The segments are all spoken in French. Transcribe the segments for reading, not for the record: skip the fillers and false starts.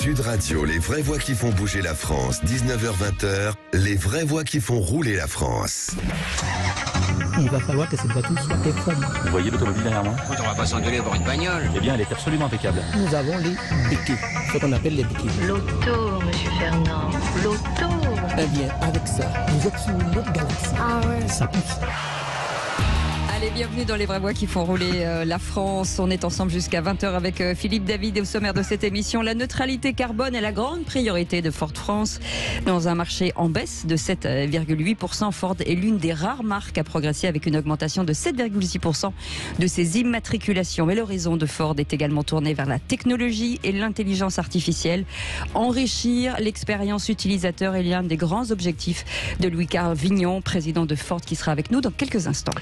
Sud Radio, les vraies voix qui font bouger la France, 19h-20h, les vraies voix qui font rouler la France. Il va falloir que cette voiture soit incroyable. Vous voyez l'automobile derrière moi? On va pas s'engueuler pour une bagnole. Eh bien, elle est absolument impeccable. Nous avons les béquilles, ce qu'on appelle les béquilles. L'auto, monsieur Fernand, l'auto. Eh bien, avec ça, vous êtes sur une autre galaxie. Ah ouais. Ça pousse. Allez, bienvenue dans les vraies voix qui font rouler la France. On est ensemble jusqu'à 20h avec Philippe David et au sommaire de cette émission, la neutralité carbone est la grande priorité de Ford France. Dans un marché en baisse de 7,8%, Ford est l'une des rares marques à progresser avec une augmentation de 7,6% de ses immatriculations. Mais l'horizon de Ford est également tourné vers la technologie et l'intelligence artificielle. Enrichir l'expérience utilisateur est l'un des grands objectifs de Louis-Carl Vignon, président de Ford, qui sera avec nous dans quelques instants.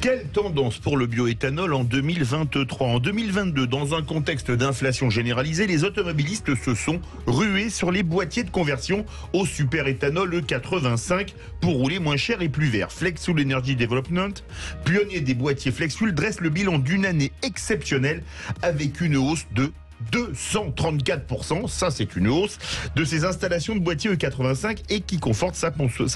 Quelle tendance pour le bioéthanol en 2023 ? En 2022, dans un contexte d'inflation généralisée, les automobilistes se sont rués sur les boîtiers de conversion au super-éthanol E85 pour rouler moins cher et plus vert. Flexfuel Energy Development, pionnier des boîtiers Flexfuel, dresse le bilan d'une année exceptionnelle avec une hausse de 234%, ça c'est une hausse, de ces installations de boîtiers E85 et qui conforte sa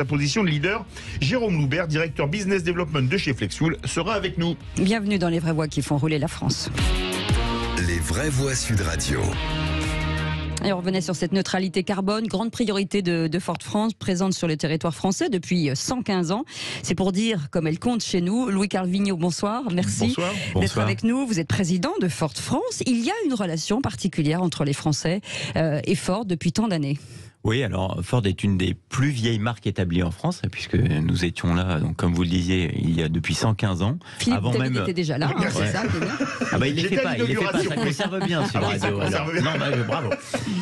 position de leader. Jérôme Loubert, directeur Business Development de chez Flexfuel, sera avec nous. Bienvenue dans les vraies voix qui font rouler la France. Les vraies voix Sud Radio. Et on revenait sur cette neutralité carbone, grande priorité de Ford France, présente sur le territoire français depuis 115 ans. C'est pour dire comme elle compte chez nous. Louis-Carl Vignon, bonsoir. Merci d'être avec nous. Vous êtes président de Ford France. Il y a une relation particulière entre les Français et Ford depuis tant d'années. Oui, alors Ford est une des plus vieilles marques établies en France, puisque nous étions là, donc comme vous le disiez, il y a depuis 115 ans. Philippe David était déjà là, c'est ça, c'est bien. Ah bah il les fait pas, ça conserve bien sur la radio. Non, bah, bravo.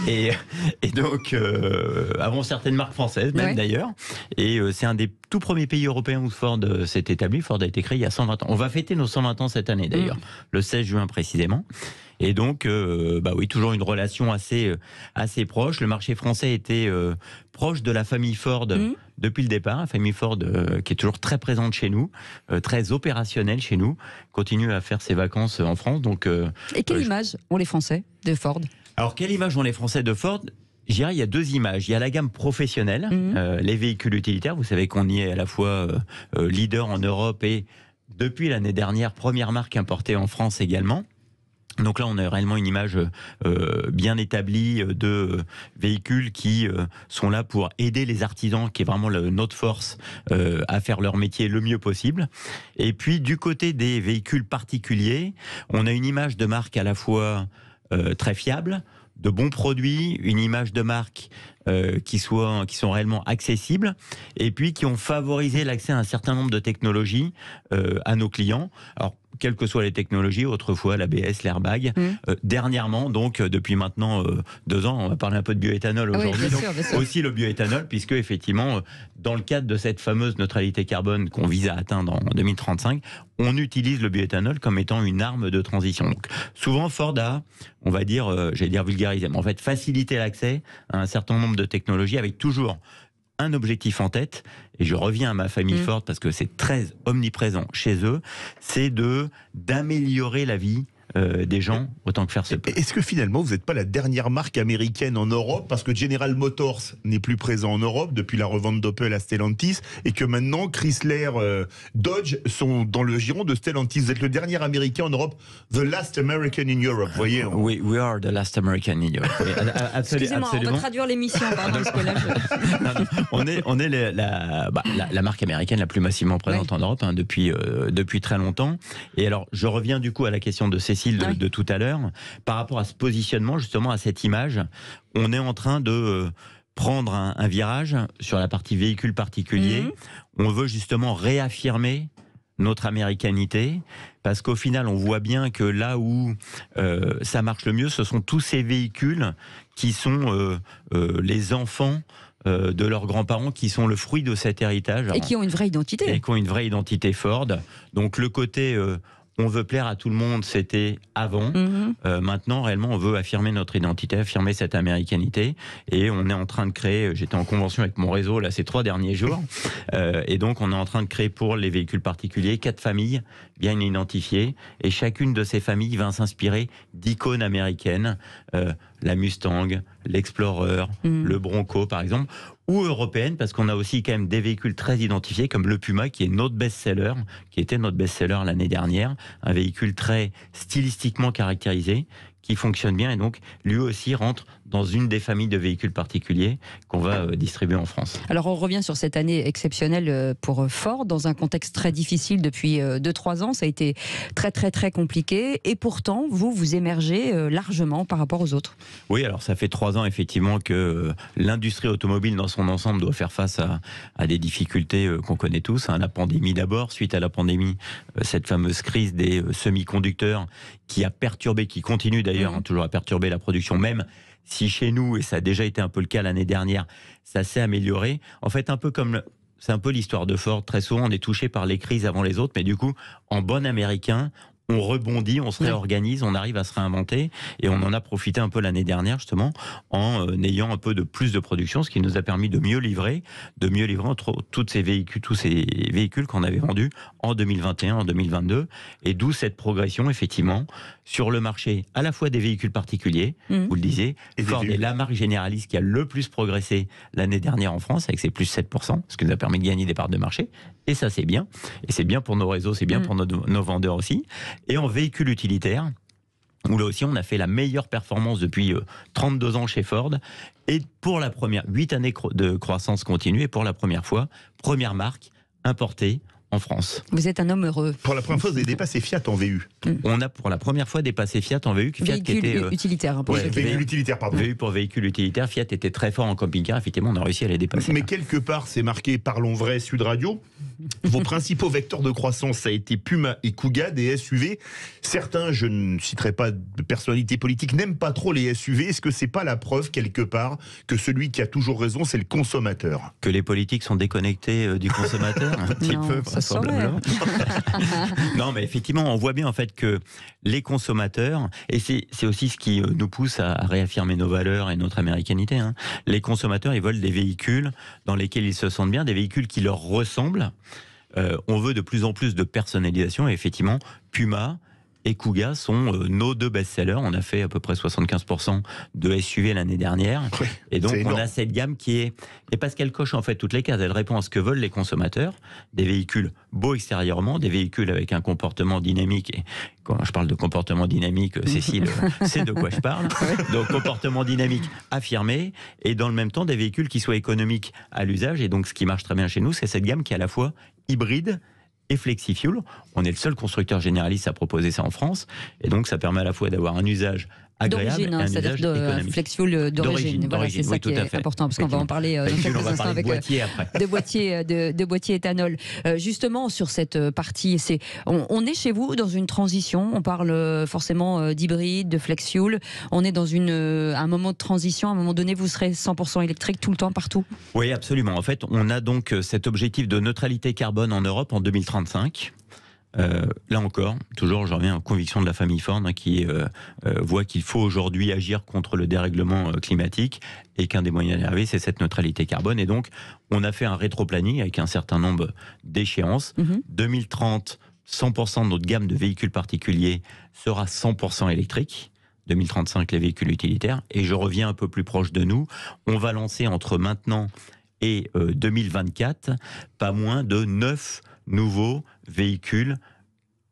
Et donc, avant certaines marques françaises, même d'ailleurs, et c'est un des tout premiers pays européens où Ford s'est établi. Ford a été créé il y a 120 ans. On va fêter nos 120 ans cette année d'ailleurs, le 16 juin précisément. Et donc, bah oui, toujours une relation assez proche. Le marché français était proche de la famille Ford depuis le départ. La famille Ford qui est toujours très présente chez nous, très opérationnelle chez nous, continue à faire ses vacances en France. Donc, et quelle image ont les Français de Ford ? Alors, quelle image ont les Français de Ford ? Je dirais, il y a deux images. Il y a la gamme professionnelle, les véhicules utilitaires. Vous savez qu'on y est à la fois leader en Europe et, depuis l'année dernière, première marque importée en France également. Donc là, on a réellement une image bien établie de véhicules qui sont là pour aider les artisans, qui est vraiment notre force, à faire leur métier le mieux possible. Et puis, du côté des véhicules particuliers, on a une image de marque à la fois très fiable, de bons produits, une image de marque qui sont réellement accessibles et puis qui ont favorisé l'accès à un certain nombre de technologies à nos clients. Alors, quelles que soient les technologies, autrefois l'ABS, l'airbag. Dernièrement, donc depuis maintenant 2 ans, on va parler un peu de bioéthanol aujourd'hui, bien sûr. Aussi le bioéthanol, puisque effectivement, dans le cadre de cette fameuse neutralité carbone qu'on vise à atteindre en 2035, on utilise le bioéthanol comme étant une arme de transition. Donc, souvent, Ford a, on va dire, vulgarisé, mais en fait, faciliter l'accès à un certain nombre de technologies avec toujours un objectif en tête, et je reviens à ma famille Ford parce que c'est très omniprésent chez eux, c'est d'améliorer la vie des gens autant que faire se peut. Est-ce que finalement vous n'êtes pas la dernière marque américaine en Europe, parce que General Motors n'est plus présent en Europe depuis la revente d'Opel à Stellantis, et que maintenant Chrysler, Dodge sont dans le giron de Stellantis? Vous êtes le dernier américain en Europe, the last American in Europe, vous voyez. We are the last American in Europe. Excusez-moi, on va traduire l'émission, pardon, parce que là, on est la marque américaine la plus massivement présente en Europe depuis très longtemps. Et alors, je reviens du coup à la question de Cécile de tout à l'heure, par rapport à ce positionnement, justement à cette image. On est en train de prendre un virage sur la partie véhicule particulier. On veut justement réaffirmer notre américanité, parce qu'au final, on voit bien que là où ça marche le mieux, ce sont tous ces véhicules qui sont les enfants de leurs grands-parents, qui sont le fruit de cet héritage. Et qui ont une vraie identité. Et qui ont une vraie identité Ford. Donc le côté on veut plaire à tout le monde, c'était avant. Maintenant, réellement, on veut affirmer notre identité, affirmer cette américanité. Et on est en train de créer, j'étais en convention avec mon réseau là, ces 3 derniers jours. Et donc, on est en train de créer pour les véhicules particuliers 4 familles bien identifiées. Et chacune de ces familles va s'inspirer d'icônes américaines. La Mustang, l'Explorer, le Bronco, par exemple. Ou européenne, parce qu'on a aussi quand même des véhicules très identifiés, comme le Puma, qui est notre best-seller, qui était notre best-seller l'année dernière. Un véhicule très stylistiquement caractérisé, qui fonctionne bien, et donc lui aussi rentre dans une des familles de véhicules particuliers qu'on va distribuer en France. Alors on revient sur cette année exceptionnelle pour Ford, dans un contexte très difficile depuis 2-3 ans. Ça a été très très très compliqué, et pourtant vous émergez largement par rapport aux autres. Oui, alors ça fait 3 ans effectivement que l'industrie automobile dans son ensemble doit faire face à des difficultés qu'on connaît tous. La pandémie d'abord, suite à la pandémie, cette fameuse crise des semi-conducteurs qui a perturbé, qui continue d'ailleurs toujours à perturber la production, même si chez nous, et ça a déjà été un peu le cas l'année dernière, ça s'est amélioré. En fait, c'est un peu l'histoire de Ford. Très souvent, on est touché par les crises avant les autres, mais du coup, en bon américain, on rebondit, on se réorganise, on arrive à se réinventer, et on en a profité un peu l'année dernière justement en ayant un peu de plus de production, ce qui nous a permis de mieux livrer entre tous ces véhicules qu'on avait vendus en 2021, en 2022, et d'où cette progression effectivement sur le marché à la fois des véhicules particuliers, vous le disiez, Ford est la marque généraliste qui a le plus progressé l'année dernière en France avec ses plus 7%, ce qui nous a permis de gagner des parts de marché, et ça c'est bien, et c'est bien pour nos réseaux, c'est bien pour nos vendeurs aussi. Et en véhicule utilitaire, où là aussi on a fait la meilleure performance depuis 32 ans chez Ford, et pour la première 8 années de croissance continue, et pour la première fois, première marque importée en France. Vous êtes un homme heureux. Pour la première fois, vous avez dépassé Fiat en VU. On a pour la première fois dépassé Fiat en VU. Fiat véhicule qui était, utilitaire. Véhicule utilitaire, pardon. VU pour véhicule utilitaire. Fiat était très fort en camping-car. Effectivement, on a réussi à les dépasser. Mais quelque part, c'est marqué Parlons vrai, Sud Radio. Vos principaux vecteurs de croissance, ça a été Puma et Kuga, des SUV. Certains, je ne citerai pas de personnalité politique, n'aiment pas trop les SUV. Est-ce que c'est pas la preuve, quelque part, que celui qui a toujours raison, c'est le consommateur? Que les politiques sont déconnectés du consommateur un petit peu, vraisemblablement. Non, mais effectivement, on voit bien en fait que les consommateurs, et c'est aussi ce qui nous pousse à réaffirmer nos valeurs et notre américanité, les consommateurs, ils veulent des véhicules dans lesquels ils se sentent bien, des véhicules qui leur ressemblent. On veut de plus en plus de personnalisation, et effectivement, Puma et Kuga sont nos 2 best-sellers. On a fait à peu près 75% de SUV l'année dernière. Oui, et donc, on a cette gamme qui est... Et parce qu'elle coche en fait toutes les cases, elle répond à ce que veulent les consommateurs. Des véhicules beaux extérieurement, des véhicules avec un comportement dynamique. Et quand je parle de comportement dynamique, Cécile sait de quoi je parle. Donc, comportement dynamique affirmé. Et dans le même temps, des véhicules qui soient économiques à l'usage. Et donc, ce qui marche très bien chez nous, c'est cette gamme qui est à la fois hybride et FlexiFuel. On est le seul constructeur généraliste à proposer ça en France, et donc ça permet à la fois d'avoir un usage agréable et un usage économique. FlexiFuel d'origine. Voilà, c'est ça qui est important, parce qu'on va en parler dans quelques instants avec de boîtiers éthanol. Justement, sur cette partie, on est chez vous dans une transition. On parle forcément d'hybride, de FlexiFuel. On est dans un moment de transition. À un moment donné, vous serez 100% électrique tout le temps, partout? Oui, absolument. En fait, on a donc cet objectif de neutralité carbone en Europe en 2035. Là encore, toujours, je reviens aux convictions de la famille Ford qui voit qu'il faut aujourd'hui agir contre le dérèglement climatique, et qu'un des moyens d'y arriver, c'est cette neutralité carbone. Et donc, on a fait un rétro-planning avec un certain nombre d'échéances. 2030, 100% de notre gamme de véhicules particuliers sera 100% électrique. 2035, les véhicules utilitaires. Et je reviens un peu plus proche de nous. On va lancer entre maintenant et 2024 pas moins de 9 nouveaux véhicules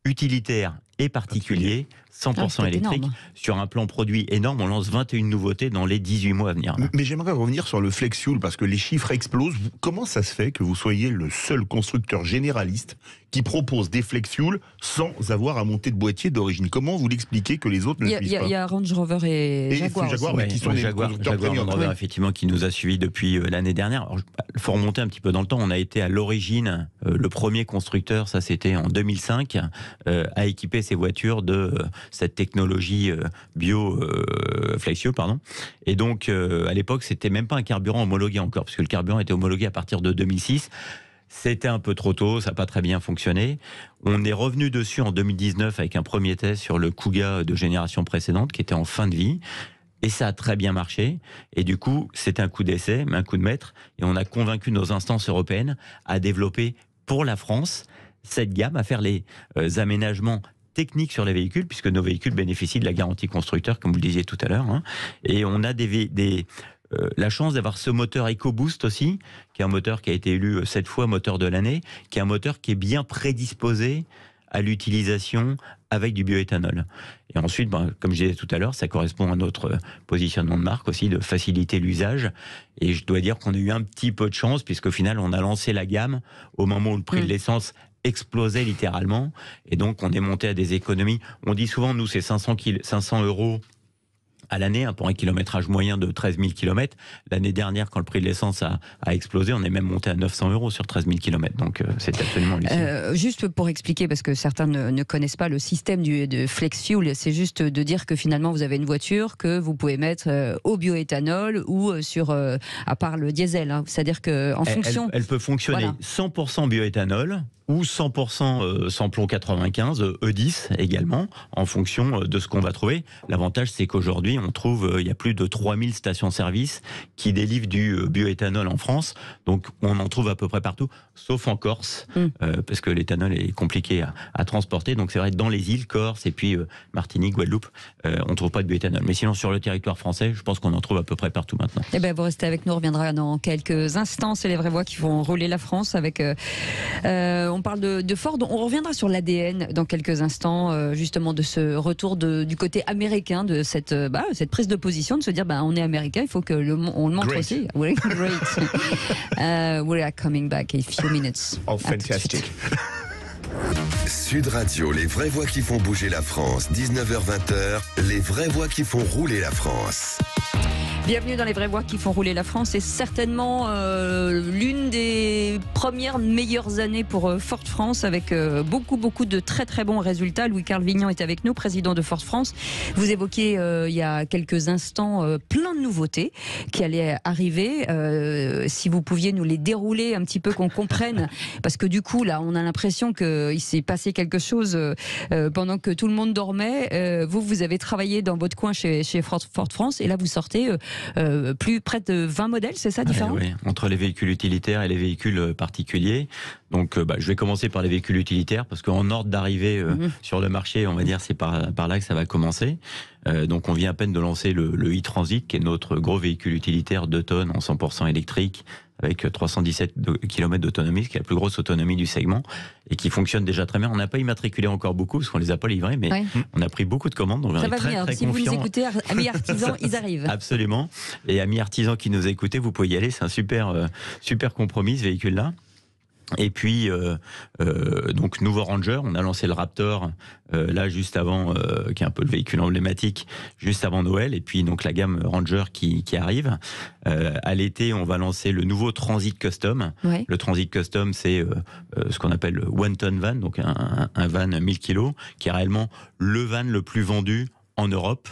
utilitaires et particuliers 100% électriques, sur un plan produit énorme. On lance 21 nouveautés dans les 18 mois à venir. Mais j'aimerais revenir sur le FlexiFuel, parce que les chiffres explosent. Comment ça se fait que vous soyez le seul constructeur généraliste qui propose des FlexiFuel sans avoir à monter de boîtier d'origine? Comment vous l'expliquez que les autres ne puissent pas? Il y a Range Rover et Jaguar, mais qui sont des constructeurs Jaguar Land Rover, effectivement, qui nous a suivis depuis l'année dernière. Il faut remonter un petit peu dans le temps. On a été à l'origine le premier constructeur, ça c'était en 2005, à équiper ses voitures de cette technologie FlexiFuel, pardon. Et donc, à l'époque, c'était même pas un carburant homologué encore, parce que le carburant était homologué à partir de 2006. C'était un peu trop tôt, ça n'a pas très bien fonctionné. On est revenu dessus en 2019 avec un premier test sur le Kuga de génération précédente qui était en fin de vie. Et ça a très bien marché. Et du coup, c'était un coup d'essai, mais un coup de maître. Et on a convaincu nos instances européennes à développer pour la France cette gamme, à faire les aménagements techniques sur les véhicules, puisque nos véhicules bénéficient de la garantie constructeur, comme vous le disiez tout à l'heure. Hein. Et on a la chance d'avoir ce moteur EcoBoost aussi, qui est un moteur qui a été élu 7 fois moteur de l'année, qui est un moteur qui est bien prédisposé à l'utilisation avec du bioéthanol. Et ensuite, comme je disais tout à l'heure, ça correspond à notre positionnement de marque aussi, de faciliter l'usage. Et je dois dire qu'on a eu un petit peu de chance, puisqu'au final, on a lancé la gamme au moment où le prix de l'essence explosait littéralement. Et donc, on est monté à des économies. On dit souvent, nous, c'est 500 € à l'année, pour un kilométrage moyen de 13 000 km. L'année dernière, quand le prix de l'essence a explosé, on est même monté à 900 € sur 13 000 km. Donc, c'est absolument hallucinant. Juste pour expliquer, parce que certains ne connaissent pas le système de Flex Fuel, c'est juste de dire que finalement, vous avez une voiture que vous pouvez mettre au bioéthanol ou à part le diesel. Hein. C'est-à-dire qu'en fonction... Elle peut fonctionner 100% bioéthanol ou 100% samplon 95, E10 également, en fonction de ce qu'on va trouver. L'avantage, c'est qu'aujourd'hui, on trouve, il y a plus de 3000 stations-service qui délivrent du bioéthanol en France. Donc, on en trouve à peu près partout, sauf en Corse, parce que l'éthanol est compliqué à transporter. Donc, c'est vrai, dans les îles, Corse et puis Martinique, Guadeloupe, on ne trouve pas de bioéthanol. Mais sinon, sur le territoire français, je pense qu'on en trouve à peu près partout maintenant. Eh bien, vous restez avec nous, on reviendra dans quelques instants. C'est les vraies voix qui vont rouler la France avec... on parle de Ford. On reviendra sur l'ADN dans quelques instants, justement de ce retour du côté américain, de cette prise de position, de se dire on est américain, il faut que on le montre aussi. Great. We are coming back in a few minutes. Oh, fantastic. Sud Radio, les vraies voix qui font bouger la France, 19h-20h, les vraies voix qui font rouler la France. Bienvenue dans les vraies voix qui font rouler la France. C'est certainement l'une des premières meilleures années pour Ford France, avec beaucoup de très très bons résultats. Louis-Carl Vignan est avec nous, président de Ford France. Vous évoquiez il y a quelques instants plein de nouveautés qui allaient arriver. Si vous pouviez nous les dérouler un petit peu, qu'on comprenne, parce que du coup là on a l'impression qu'il s'est passé quelque chose pendant que tout le monde dormait. Vous avez travaillé dans votre coin chez Ford France, et là vous sortez plus près de 20 modèles, c'est ça, différents ? Oui, entre les véhicules utilitaires et les véhicules particuliers. Donc je vais commencer par les véhicules utilitaires, parce qu'en ordre d'arrivée sur le marché, on va dire, c'est par là que ça va commencer. Donc on vient à peine de lancer le e-Transit, qui est notre gros véhicule utilitaire 2 tonnes en 100% électrique, avec 317 km d'autonomie, ce qui est la plus grosse autonomie du segment, et qui fonctionne déjà très bien. On n'a pas immatriculé encore beaucoup, parce qu'on ne les a pas livrés, mais on a pris beaucoup de commandes, donc on est très venir. très si confiants. Si vous nous écoutez, amis artisans, ils arrivent. Absolument. Et amis artisans qui nous écoutez, vous pouvez y aller, c'est un super compromis, ce véhicule-là. Et puis, donc, nouveau Ranger, on a lancé le Raptor, là, juste avant, qui est un peu le véhicule emblématique, juste avant Noël. Et puis, donc, la gamme Ranger qui arrive. À l'été, on va lancer le nouveau Transit Custom. Ouais. Le Transit Custom, c'est ce qu'on appelle le One Ton Van, donc un van 1000 kg, qui est réellement le van le plus vendu en Europe.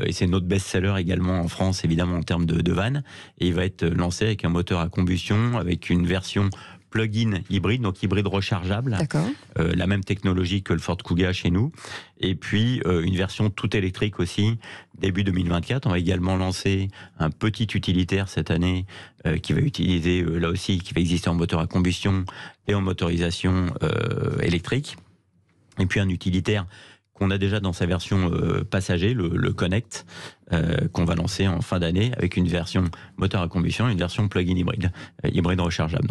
Et c'est notre best-seller également en France, évidemment, en termes de van. Et il va être lancé avec un moteur à combustion, avec une version plug-in hybride, donc hybride rechargeable. D'accord. La même technologie que le Ford Kuga chez nous. Et puis, une version tout électrique aussi, début 2024. On va également lancer un petit utilitaire cette année qui va utiliser, là aussi, qui va exister en moteur à combustion et en motorisation électrique. Et puis, un utilitaire qu'on a déjà dans sa version passager, le Connect, qu'on va lancer en fin d'année avec une version moteur à combustion et une version plug-in hybride rechargeable.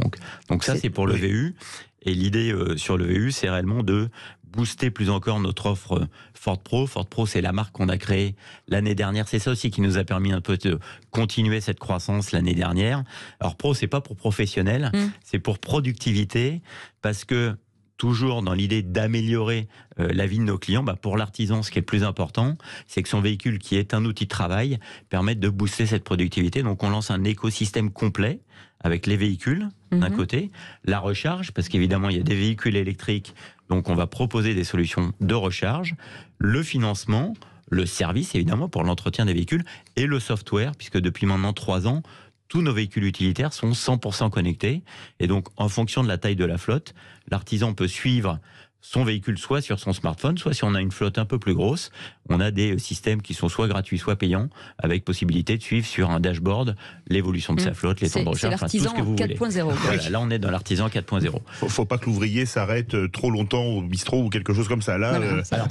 Donc ça, c'est pour le VU. Et l'idée sur le VU, c'est réellement de booster plus encore notre offre Ford Pro. Ford Pro, c'est la marque qu'on a créée l'année dernière. C'est ça aussi qui nous a permis un peu de continuer cette croissance l'année dernière. Alors Pro, c'est pas pour professionnels, c'est pour productivité, parce que toujours dans l'idée d'améliorer la vie de nos clients, pour l'artisan, ce qui est le plus important, c'est que son véhicule, qui est un outil de travail, permette de booster cette productivité. Donc on lance un écosystème complet avec les véhicules d'un côté, la recharge, parce qu'évidemment il y a des véhicules électriques, donc on va proposer des solutions de recharge, le financement, le service évidemment pour l'entretien des véhicules, et le software, puisque depuis maintenant 3 ans, tous nos véhicules utilitaires sont 100% connectés. Et donc, en fonction de la taille de la flotte, l'artisan peut suivre son véhicule soit sur son smartphone, soit si on a une flotte un peu plus grosse, on a des systèmes qui sont soit gratuits, soit payants, avec possibilité de suivre sur un dashboard l'évolution de sa flotte, les temps de recharge, tout ce que vous voulez. C'est l'artisan 4.0. Voilà, là on est dans l'artisan 4.0. Faut pas que l'ouvrier s'arrête trop longtemps au bistrot ou quelque chose comme ça. Là, Alors,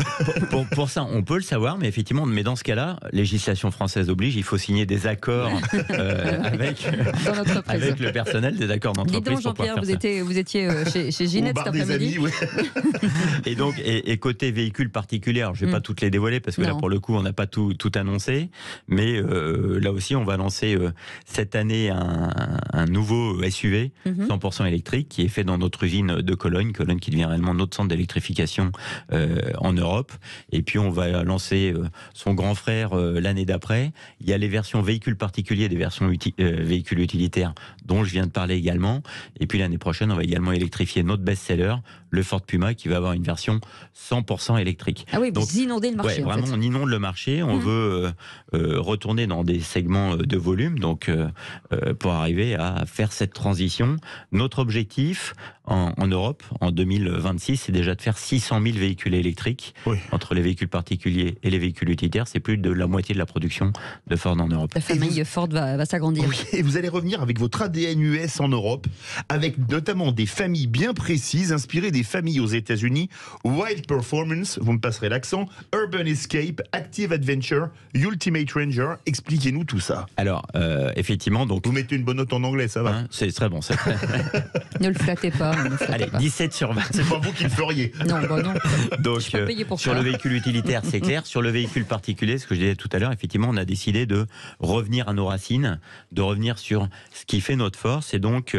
pour ça, on peut le savoir, mais effectivement, mais dans ce cas-là, législation française oblige, il faut signer des accords avec le personnel, des accords d'entreprise. Dis donc, Jean-Pierre, vous étiez chez Ginette cet après-midi. Et donc, et côté véhicule particulier, je ne vais pas toutes les dévoiler parce que là, pour le coup, on n'a pas tout annoncé. Mais là aussi, on va lancer cette année un nouveau SUV 100% électrique qui est fait dans notre usine de Cologne qui devient réellement notre centre d'électrification en Europe. Et puis, on va lancer son grand frère l'année d'après. Il y a les versions véhicules particuliers, des versions véhicules utilitaires dont je viens de parler également. Et puis, l'année prochaine, on va également électrifier notre best-seller, le Ford Puma, qui va avoir une version 100% électrique. Ah oui, vous inondez le marché. Vraiment, on inonde le marché. On veut retourner dans des segments de volume, donc pour arriver à faire cette transition. Notre objectif en Europe, en 2026, c'est déjà de faire 600 000 véhicules électriques. Entre les véhicules particuliers et les véhicules utilitaires. C'est plus de la moitié de la production de Ford en Europe. La famille Ford va s'agrandir. Oui, et vous allez revenir avec votre ADN US en Europe, avec notamment des familles bien précises, inspirées des familles aux États-Unis. Wild Performance, vous me passerez l'accent, Urban Escape, Active Adventure, Ultimate Ranger. Expliquez-nous tout ça. Alors, effectivement, donc vous mettez une bonne note en anglais, ça va. C'est très bon, c'est très... Ne le flattez pas. Allez, 17 sur 20. C'est pas vous qui le feriez. Non, non. Donc, sur le véhicule utilitaire, c'est clair. Sur le véhicule particulier, ce que je disais tout à l'heure, effectivement, on a décidé de revenir à nos racines, de revenir sur ce qui fait notre force. Et donc,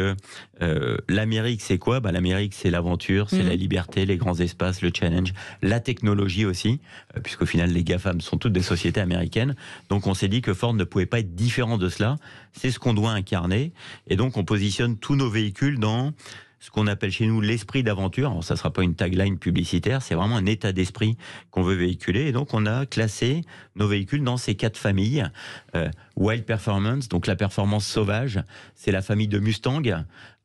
l'Amérique, c'est quoi ? L'Amérique, c'est l'aventure, c'est la liberté, les grands espaces, le challenge, la technologie aussi, puisqu'au final, les GAFAM sont toutes des sociétés américaines. Donc, on s'est dit que Ford ne pouvait pas être différent de cela. C'est ce qu'on doit incarner. Et donc, on positionne tous nos véhicules dans ce qu'on appelle chez nous l'esprit d'aventure. Alors, ça ne sera pas une tagline publicitaire, c'est vraiment un état d'esprit qu'on veut véhiculer. Et donc, on a classé nos véhicules dans ces 4 familles. Wild Performance, donc la performance sauvage, c'est la famille de Mustang.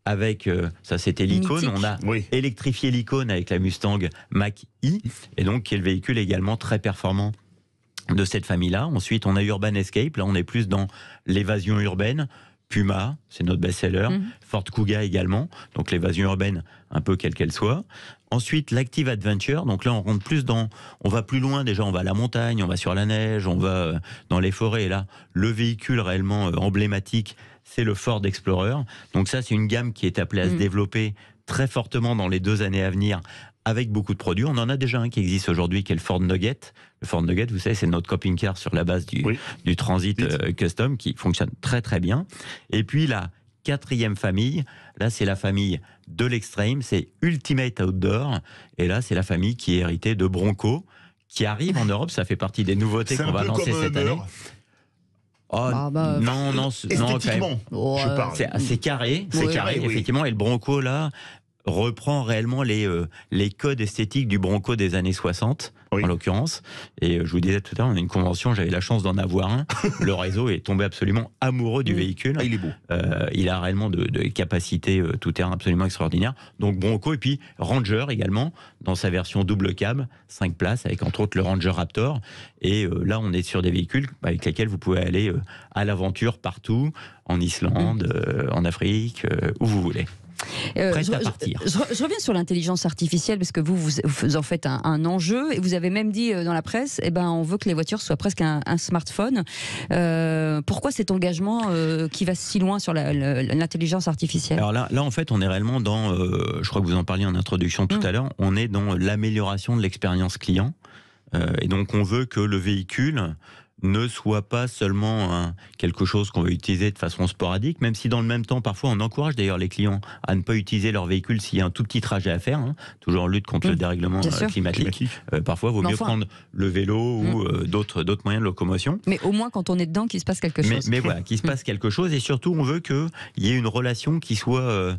Avec, ça c'était l'icône, mythique. On a électrifié l'icône avec la Mustang Mach-E, et donc qui est le véhicule également très performant de cette famille-là. Ensuite, on a Urban Escape, là on est plus dans l'évasion urbaine. Puma, c'est notre best-seller. Ford Kuga également, donc l'évasion urbaine, un peu quelle qu'elle soit. Ensuite, l'Active Adventure, donc là on rentre plus dans, on va plus loin déjà, on va à la montagne, on va sur la neige, on va dans les forêts. Et là, le véhicule réellement emblématique, c'est le Ford Explorer. Donc ça, c'est une gamme qui est appelée à se développer très fortement dans les 2 années à venir, avec beaucoup de produits. On en a déjà un qui existe aujourd'hui, qui est le Ford Nugget. Le Ford Nugget, vous savez, c'est notre camping-car sur la base du Transit Custom, qui fonctionne très très bien. Et puis la 4e famille, là c'est la famille de l'extrême, c'est Ultimate Outdoor. Et là c'est la famille qui est héritée de Bronco, qui arrive en Europe. Ça fait partie des nouveautés qu'on va lancer cette année. Non, esthétiquement, je parle. C'est carré, effectivement. Et le Bronco là reprend réellement les codes esthétiques du Bronco des années 60, en l'occurrence. Et je vous disais tout à l'heure, on a une convention, j'avais la chance d'en avoir un. Le réseau est tombé absolument amoureux du véhicule. Il est beau. Il a réellement de capacités tout-terrain absolument extraordinaires. Donc Bronco, et puis Ranger également, dans sa version double cab, 5 places, avec entre autres le Ranger Raptor. Et là, on est sur des véhicules avec lesquels vous pouvez aller à l'aventure partout, en Islande, en Afrique, où vous voulez. Prête à partir. Je reviens sur l'intelligence artificielle parce que vous en faites un enjeu et vous avez même dit dans la presse, on veut que les voitures soient presque un smartphone. Pourquoi cet engagement qui va si loin sur l'intelligence artificielle ? Alors là, en fait, on est réellement dans, je crois que vous en parliez en introduction tout à l'heure, on est dans l'amélioration de l'expérience client. Et donc, on veut que le véhicule ne soit pas seulement quelque chose qu'on va utiliser de façon sporadique, même si dans le même temps, parfois, on encourage d'ailleurs les clients à ne pas utiliser leur véhicule s'il y a un tout petit trajet à faire, toujours en lutte contre le dérèglement climatique. Parfois, il vaut mieux prendre le vélo ou d'autres moyens de locomotion. Mais au moins, quand on est dedans, qu'il se passe quelque chose. Mais voilà, qu'il se passe quelque chose, et surtout, on veut qu'il y ait une relation qui soit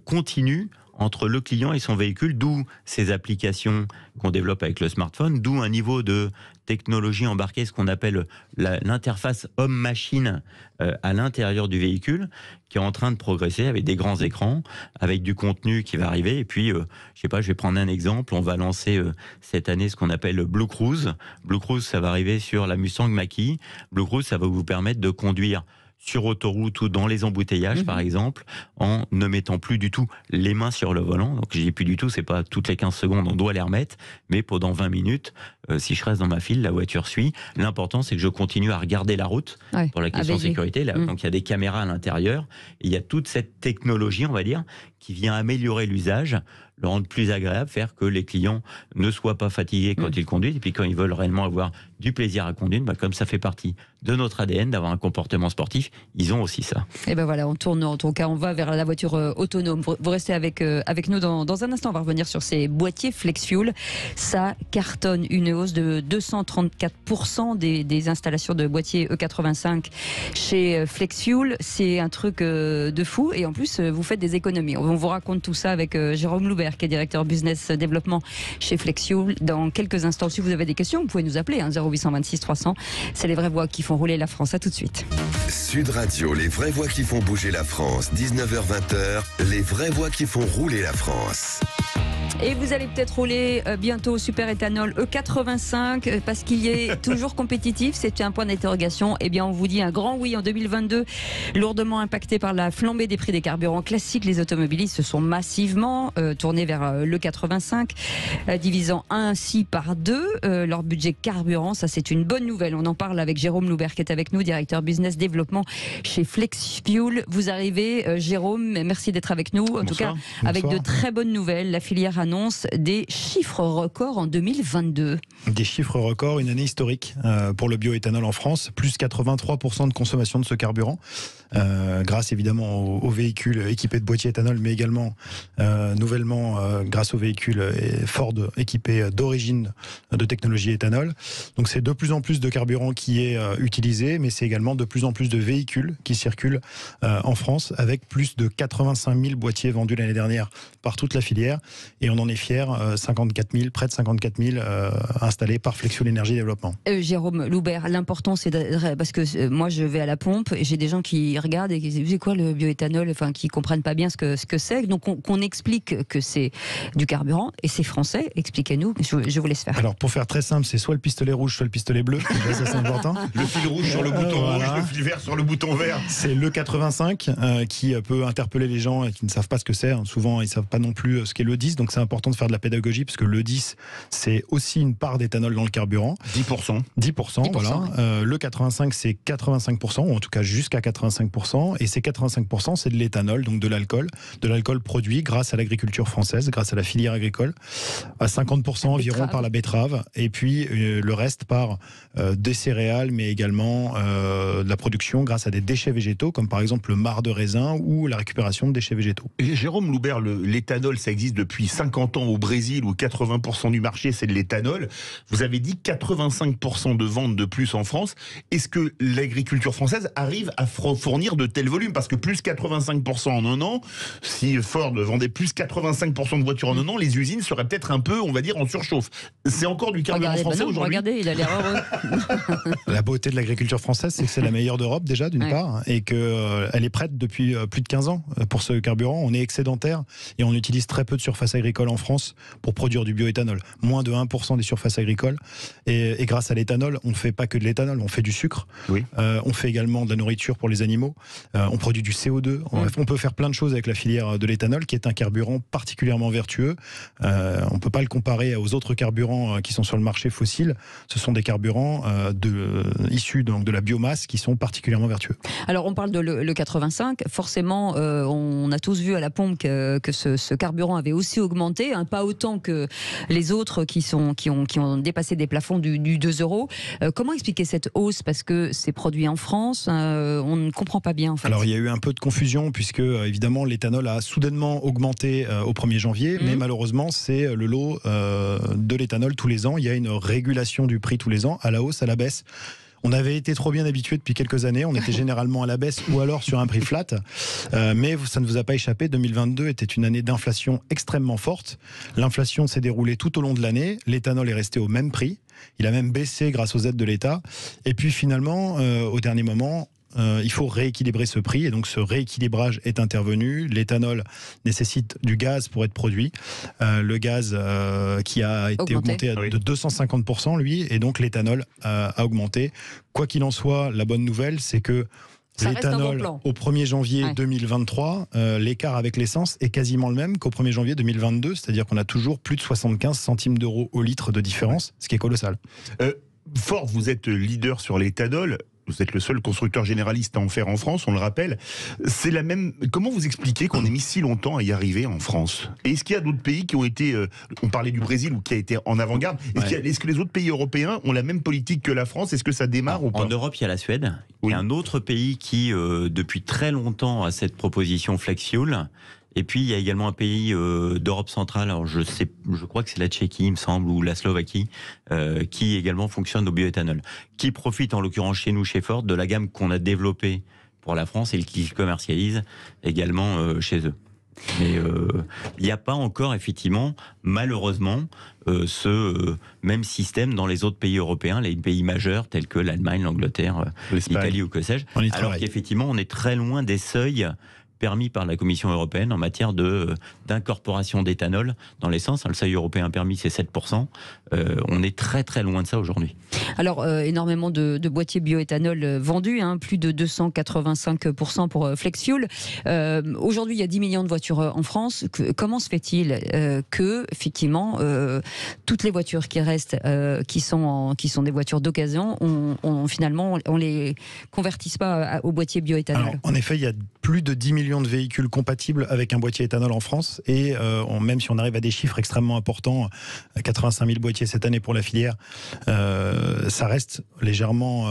continue entre le client et son véhicule, d'où ces applications qu'on développe avec le smartphone, d'où un niveau de technologie embarquée, ce qu'on appelle l'interface homme-machine à l'intérieur du véhicule, qui est en train de progresser avec des grands écrans, avec du contenu qui va arriver. Et puis, je vais prendre un exemple. On va lancer cette année ce qu'on appelle le Blue Cruise. Blue Cruise, ça va arriver sur la Mustang Mach-E. Blue Cruise, ça va vous permettre de conduire sur autoroute ou dans les embouteillages, par exemple, en ne mettant plus du tout les mains sur le volant. Donc, je dis plus du tout, c'est pas toutes les 15 secondes, on doit les remettre, mais pendant 20 minutes, si je reste dans ma file, la voiture suit. L'important, c'est que je continue à regarder la route pour la question de sécurité. Là, donc, il y a des caméras à l'intérieur. Et il y a toute cette technologie, on va dire, qui vient améliorer l'usage, le rendre plus agréable, faire que les clients ne soient pas fatigués quand ils conduisent, et puis quand ils veulent réellement avoir du plaisir à conduire, comme ça fait partie de notre ADN d'avoir un comportement sportif, ils ont aussi ça. Et ben voilà, on tourne, en tout cas, on va vers la voiture autonome. Vous restez avec nous dans un instant, on va revenir sur ces boîtiers FlexFuel. Ça cartonne, une hausse de 234% des installations de boîtiers E85 chez FlexFuel. C'est un truc de fou, et en plus, vous faites des économies. On vous raconte tout ça avec Jérôme Loubert, qui est directeur business développement chez FlexFuel. Dans quelques instants, si vous avez des questions, vous pouvez nous appeler, 0826 300. C'est les vraies voix qui font rouler la France. À tout de suite. Sud Radio, les vraies voix qui font bouger la France. 19h-20h, les vraies voix qui font rouler la France. Et vous allez peut-être rouler bientôt super éthanol E85 parce qu'il est toujours compétitif. C'est un point d'interrogation. Eh bien, on vous dit un grand oui en 2022. Lourdement impacté par la flambée des prix des carburants classiques, les automobilistes se sont massivement tournés vers l'E85, divisant ainsi par 2 leur budget carburant. Ça, c'est une bonne nouvelle. On en parle avec Jérôme Loubert qui est avec nous, directeur business développement chez FlexFuel. Vous arrivez, Jérôme, merci d'être avec nous. En tout cas, avec de très bonnes nouvelles. La filière annonce des chiffres records en 2022. Des chiffres records, une année historique pour le bioéthanol en France, plus 83% de consommation de ce carburant, grâce évidemment aux véhicules équipés de boîtiers éthanol, mais également nouvellement grâce aux véhicules Ford équipés d'origine de technologie éthanol. Donc c'est de plus en plus de carburant qui est utilisé, mais c'est également de plus en plus de véhicules qui circulent en France, avec plus de 85 000 boîtiers vendus l'année dernière par toute la filière. Et on en est fiers, 54 000, près de 54 000 installés par FlexFuel Énergie Développement. Jérôme Loubert, l'important c'est parce que moi je vais à la pompe et j'ai des gens qui regardent et qui disent c'est quoi le bioéthanol, enfin qui comprennent pas bien ce que c'est. Donc qu'on explique que c'est du carburant et c'est français. Expliquez-nous. Je vous laisse faire. Alors pour faire très simple, c'est soit le pistolet rouge, soit le pistolet bleu. Ça c'est important. Le fil rouge sur le bouton rouge, le fil vert sur le bouton vert. C'est le 85 qui peut interpeller les gens qui ne savent pas ce que c'est. Souvent ils savent pas non plus ce qu'est le 10, donc c'est important de faire de la pédagogie parce que le 10 c'est aussi une part d'éthanol dans le carburant. 10%, voilà. Ouais. Le 85 c'est 85%, ou en tout cas jusqu'à 85%, et ces 85% c'est de l'éthanol, donc de l'alcool produit grâce à l'agriculture française, grâce à la filière agricole, à 50% environ par la betterave, et puis le reste par des céréales, mais également de la production grâce à des déchets végétaux, comme par exemple le marc de raisin ou la récupération de déchets végétaux. Jérôme Loubert, l'éthanol ça existe depuis 50 ans au Brésil, où 80% du marché c'est de l'éthanol. Vous avez dit 85% de ventes de plus en France. Est-ce que l'agriculture française arrive à fournir de tels volumes? Parce que plus 85% en un an, si Ford vendait plus 85% de voitures en un an, les usines seraient peut-être un peu, on va dire, en surchauffe. C'est encore du carburant français aujourd'hui? Regardez, il a l'air heureux. La beauté de l'agriculture française, c'est que c'est la meilleure d'Europe déjà, d'une part, et qu'elle est prête depuis plus de 15 ans pour ce carburant. On est excédentaire et on utilise très peu de surface agricole en France pour produire du bioéthanol. Moins de 1% des surfaces agricoles. Et grâce à l'éthanol, on ne fait pas que de l'éthanol, on fait du sucre. Oui. On fait également de la nourriture pour les animaux. On produit du CO2. On peut faire plein de choses avec la filière de l'éthanol, qui est un carburant particulièrement vertueux. On ne peut pas le comparer aux autres carburants qui sont sur le marché fossile. Ce sont des carburants issus donc de la biomasse qui sont particulièrement vertueux. Alors on parle de le 85. Forcément, on a tous vu à la pompe que ce carburant avait aussi augmenté, pas autant que les autres qui ont dépassé des plafonds du 2 €. Comment expliquer cette hausse? Parce que c'est produit en France, on ne comprend pas bien en fait. Alors il y a eu un peu de confusion puisque évidemment l'éthanol a soudainement augmenté au 1er janvier, mais malheureusement c'est le lot de l'éthanol tous les ans. Il y a une régulation du prix tous les ans, à la hausse, à la baisse. On avait été trop bien habitués depuis quelques années, on était généralement à la baisse ou alors sur un prix flat, mais ça ne vous a pas échappé, 2022 était une année d'inflation extrêmement forte. L'inflation s'est déroulée tout au long de l'année, l'éthanol est resté au même prix, il a même baissé grâce aux aides de l'État, et puis finalement, au dernier moment, il faut rééquilibrer ce prix, et donc ce rééquilibrage est intervenu. L'éthanol nécessite du gaz pour être produit. Le gaz qui a été augmenté de 250%, lui, et donc l'éthanol a augmenté. Quoi qu'il en soit, la bonne nouvelle, c'est que l'éthanol, au 1er janvier 2023, l'écart avec l'essence est quasiment le même qu'au 1er janvier 2022, c'est-à-dire qu'on a toujours plus de 75 centimes d'euros au litre de différence, ce qui est colossal. Ford, vous êtes leader sur l'éthanol. Vous êtes le seul constructeur généraliste à en faire en France, on le rappelle. C'est la même. Comment vous expliquez qu'on ait mis si longtemps à y arriver en France? Et est-ce qu'il y a d'autres pays qui ont été, on parlait du Brésil ou qui a été en avant-garde. Est-ce que les autres pays européens ont la même politique que la France? Est-ce que ça démarre ou pas? En Europe, il y a la Suède. Il y a un autre pays qui, depuis très longtemps, a cette proposition Flex Fuel. Et puis, il y a également un pays d'Europe centrale, alors je crois que c'est la Tchéquie, il me semble, ou la Slovaquie, qui également fonctionne au bioéthanol, qui profite en l'occurrence chez nous, chez Ford, de la gamme qu'on a développée pour la France et qui commercialise également chez eux. Mais il n'y a pas encore, effectivement, malheureusement, ce même système dans les autres pays européens, les pays majeurs tels que l'Allemagne, l'Angleterre, l'Italie ou que sais-je. Alors qu'effectivement, on est très loin des seuils permis par la Commission européenne en matière d'incorporation d'éthanol dans l'essence. Le seuil européen permis, c'est 7%. On est très très loin de ça aujourd'hui. Alors, énormément de boîtiers bioéthanol vendus, plus de 285% pour Flex Fuel. Aujourd'hui, il y a 10 millions de voitures en France. Comment se fait-il que, effectivement, toutes les voitures qui restent, qui sont des voitures d'occasion, finalement, on les convertisse pas au boîtier bioéthanol? Alors, en effet, il y a plus de 10 millions de véhicules compatibles avec un boîtier éthanol en France, et même si on arrive à des chiffres extrêmement importants, 85 000 boîtiers cette année pour la filière, ça reste légèrement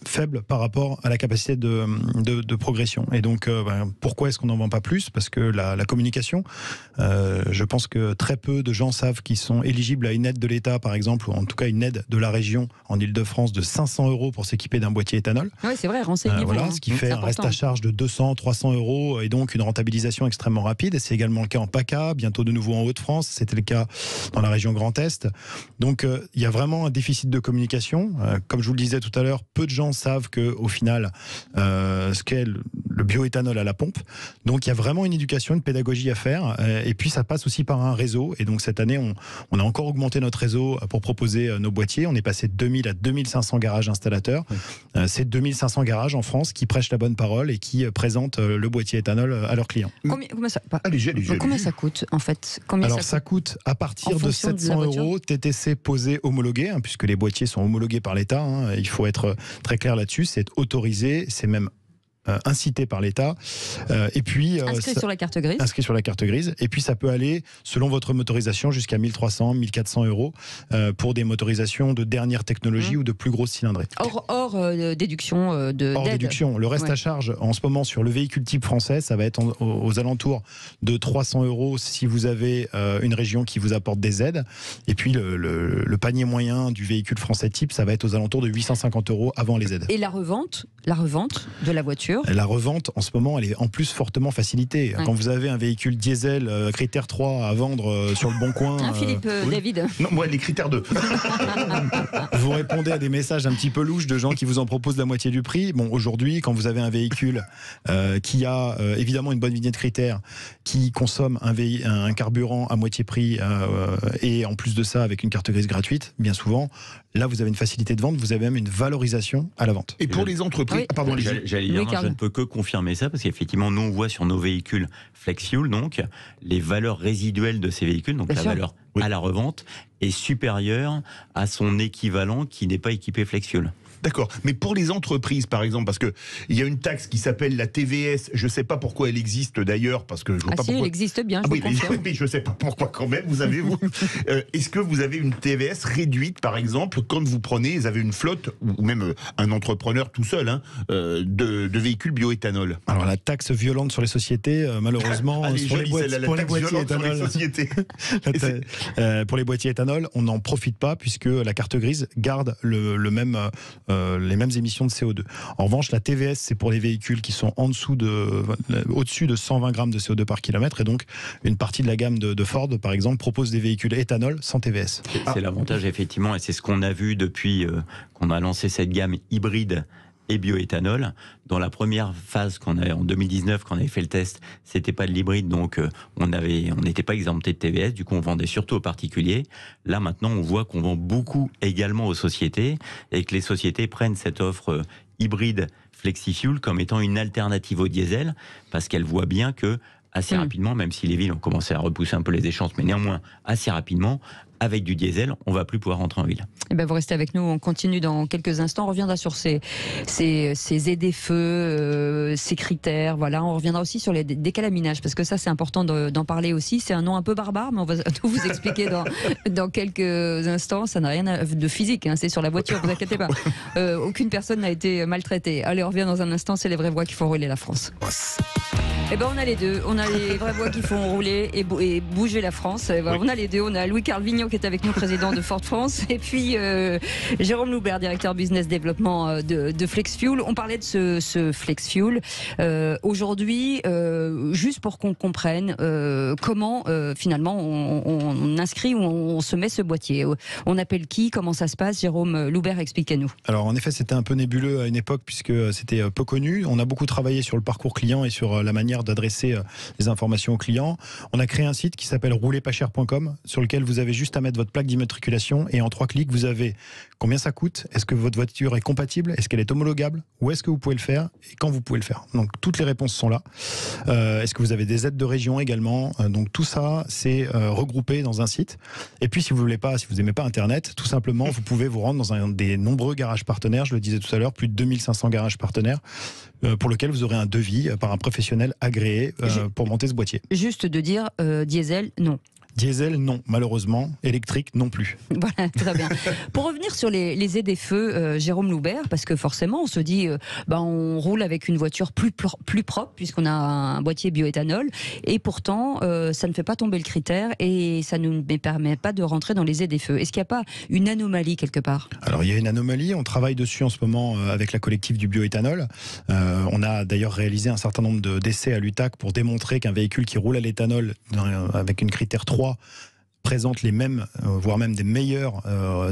faible par rapport à la capacité de progression. Et donc, pourquoi est-ce qu'on n'en vend pas plus? Parce que la communication, je pense que très peu de gens savent qu'ils sont éligibles à une aide de l'État, par exemple, ou en tout cas une aide de la région en Ile-de-France de 500 € pour s'équiper d'un boîtier éthanol. Oui, c'est vrai, renseignez-vous. Voilà, ce qui fait un reste à charge de 200, 300 € et donc une rentabilisation extrêmement rapide. Et c'est également le cas en PACA, bientôt de nouveau en Hauts-de-France. C'était le cas dans la région Grand Est. Donc, il y a vraiment un déficit de communication. Comme je vous le disais tout à l'heure, peu de gens savent qu'au final, ce qu'est le bioéthanol à la pompe. Donc, il y a vraiment une éducation, une pédagogie à faire. Et puis, ça passe aussi par un réseau. Et donc, cette année, on a encore augmenté notre réseau pour proposer nos boîtiers. On est passé de 2000 à 2500 garages installateurs. C'est 2500 garages en France qui prêchent la bonne parole et qui présentent le boîtier éthanol à leurs clients. Combien ça coûte, en fait? Alors, ça coûte à partir de 700 € TTC posé homologué, puisque les boîtiers sont homologués par l'État. Il faut être très clair là-dessus. C'est autorisé, c'est même incité par l'État. Et puis inscrit sur la carte grise. Inscrit sur la carte grise. Et puis ça peut aller, selon votre motorisation, jusqu'à 1300, 1400 € pour des motorisations de dernière technologie ou de plus grosse cylindrée. Hors déduction hors déduction. Le reste à charge en ce moment sur le véhicule type français, ça va être aux alentours de 300 € si vous avez une région qui vous apporte des aides. Et puis le panier moyen du véhicule français type, ça va être aux alentours de 850 € avant les aides. Et la revente de la voiture? La revente, en ce moment, elle est en plus fortement facilitée. Quand vous avez un véhicule diesel critère 3 à vendre sur le Bon Coin... Philippe, David? Non, moi, les critères 2. Vous répondez à des messages un petit peu louches de gens qui vous en proposent la moitié du prix. Bon, aujourd'hui, quand vous avez un véhicule qui a évidemment une bonne vignette critère, qui consomme un carburant à moitié prix et en plus de ça, avec une carte grise gratuite, bien souvent, là, vous avez une facilité de vente, vous avez même une valorisation à la vente. Et pour les entreprises... Pardon, j'allais dire, je ne peux que confirmer ça, parce qu'effectivement, nous, on voit sur nos véhicules Flex Fuel, donc, les valeurs résiduelles de ces véhicules, donc la valeur à la revente, est supérieure à son équivalent qui n'est pas équipé Flex Fuel. D'accord, mais pour les entreprises, par exemple, parce que il y a une taxe qui s'appelle la TVS. Je ne sais pas pourquoi elle existe d'ailleurs, parce que je vois pas pourquoi. Elle existe bien. Je mais je ne sais pas pourquoi quand même. Vous avez est-ce que vous avez une TVS réduite, par exemple, quand vous avez une flotte ou même un entrepreneur tout seul de véhicules bioéthanol? Alors la taxe violente sur les sociétés, malheureusement, pour les boîtiers éthanol, pour les boîtiers éthanol, on n'en profite pas puisque la carte grise garde le même les mêmes émissions de CO2. En revanche, la TVS, c'est pour les véhicules qui sont au-dessus de 120 grammes de CO2 par kilomètre, et donc une partie de la gamme de Ford, par exemple, propose des véhicules éthanol sans TVS. C'est l'avantage, effectivement, et c'est ce qu'on a vu depuis qu'on a lancé cette gamme hybride et bioéthanol. Dans la première phase en 2019, quand on avait fait le test, c'était pas de l'hybride, donc on n'était pas exempté de TVS, du coup on vendait surtout aux particuliers. Là maintenant, on voit qu'on vend beaucoup également aux sociétés, et que les sociétés prennent cette offre hybride FlexiFuel comme étant une alternative au diesel, parce qu'elles voient bien que assez rapidement, même si les villes ont commencé à repousser un peu les échéances, mais néanmoins assez rapidement, avec du diesel, on va plus pouvoir rentrer en ville. Eh ben vous restez avec nous, on continue dans quelques instants. On reviendra sur ces ZFE, ces critères. Voilà, on reviendra aussi sur les décalaminages, parce que ça c'est important d'en parler aussi. C'est un nom un peu barbare, mais on va tout vous expliquer dans quelques instants. Ça n'a rien de physique, hein, c'est sur la voiture, vous inquiétez pas. Aucune personne n'a été maltraitée. Allez, on revient dans un instant. C'est les vraies voix qui font rouler la France. Eh ben on a les deux. On a les vraies voix qui font rouler et bouger la France. Ben, on a les deux. On a Louis-Carl Vignon qui est avec nous, président de Ford France, et puis Jérôme Loubert, directeur business développement de FlexFuel. On parlait de ce FlexFuel. Aujourd'hui, juste pour qu'on comprenne comment finalement on inscrit ou on se met ce boîtier. On appelle qui? Comment ça se passe? Jérôme Loubert, expliquez-nous. Alors en effet, c'était un peu nébuleux à une époque puisque c'était peu connu. On a beaucoup travaillé sur le parcours client et sur la manière d'adresser les informations aux clients. On a créé un site qui s'appelle roulerpascher.com, sur lequel vous avez juste à mettre votre plaque d'immatriculation, et en 3 clics vous avez combien ça coûte, est-ce que votre voiture est compatible, est-ce qu'elle est homologable, où est-ce que vous pouvez le faire et quand vous pouvez le faire. Donc toutes les réponses sont là. Est-ce que vous avez des aides de région également, donc tout ça c'est regroupé dans un site. Et puis si vous n'aimez pas Internet, tout simplement vous pouvez vous rendre dans un des nombreux garages partenaires, je le disais tout à l'heure, plus de 2500 garages partenaires, pour lequel vous aurez un devis par un professionnel agréé pour monter ce boîtier. Juste de dire diesel, non. Diesel, non, malheureusement. Électrique, non plus. Voilà, très bien. Pour revenir sur les ZFE, Jérôme Loubert, parce que forcément, on se dit, on roule avec une voiture plus propre, puisqu'on a un boîtier bioéthanol, et pourtant, ça ne fait pas tomber le critère, et ça ne nous permet pas de rentrer dans les ZFE. Est-ce qu'il n'y a pas une anomalie quelque part? Alors, il y a une anomalie. On travaille dessus en ce moment avec la collective du bioéthanol. On a d'ailleurs réalisé un certain nombre d'essais à l'UTAC pour démontrer qu'un véhicule qui roule à l'éthanol, avec une critère 3, présente les mêmes, voire même des meilleures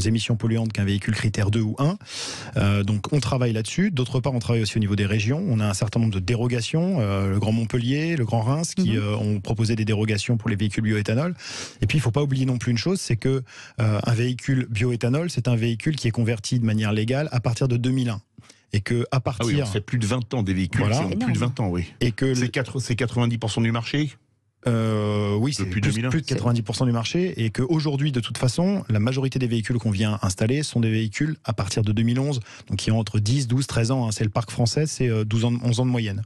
émissions polluantes qu'un véhicule critère 2 ou 1. Donc on travaille là-dessus. D'autre part, on travaille aussi au niveau des régions. On a un certain nombre de dérogations. Le Grand Montpellier, le Grand Reims, qui ont proposé des dérogations pour les véhicules bioéthanol. Et puis il ne faut pas oublier non plus une chose, c'est que un véhicule bioéthanol, c'est un véhicule qui est converti de manière légale à partir de 2001. Et que à partir... Ah oui, ça fait plus de 20 ans des véhicules. Voilà. Qui ont plus de 20 ans, oui. Et que c'est 90% du marché. Oui, c'est plus de 90% du marché, et qu'aujourd'hui, de toute façon, la majorité des véhicules qu'on vient installer sont des véhicules à partir de 2011, donc qui ont entre 10, 12, 13 ans, hein, c'est le parc français, c'est 11 ans de moyenne.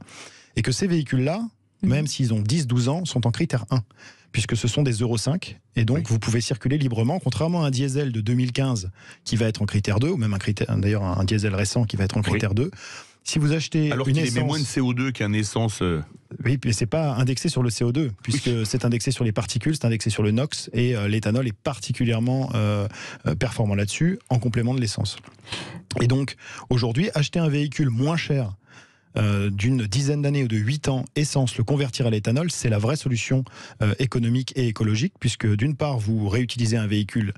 Et que ces véhicules-là, même s'ils ont 10, 12 ans, sont en critère 1, puisque ce sont des Euro 5, et donc vous pouvez circuler librement, contrairement à un diesel de 2015 qui va être en critère 2, ou même d'ailleurs un diesel récent qui va être en critère 2. Si vous achetez alors une qu'il essence, émet moins de CO2 qu'un essence. Oui, mais c'est pas indexé sur le CO2, puisque c'est indexé sur les particules, c'est indexé sur le NOx, et l'éthanol est particulièrement performant là-dessus, en complément de l'essence. Et donc, aujourd'hui, acheter un véhicule moins cher, d'une dizaine d'années ou de 8 ans, essence, le convertir à l'éthanol, c'est la vraie solution économique et écologique, puisque d'une part, vous réutilisez un véhicule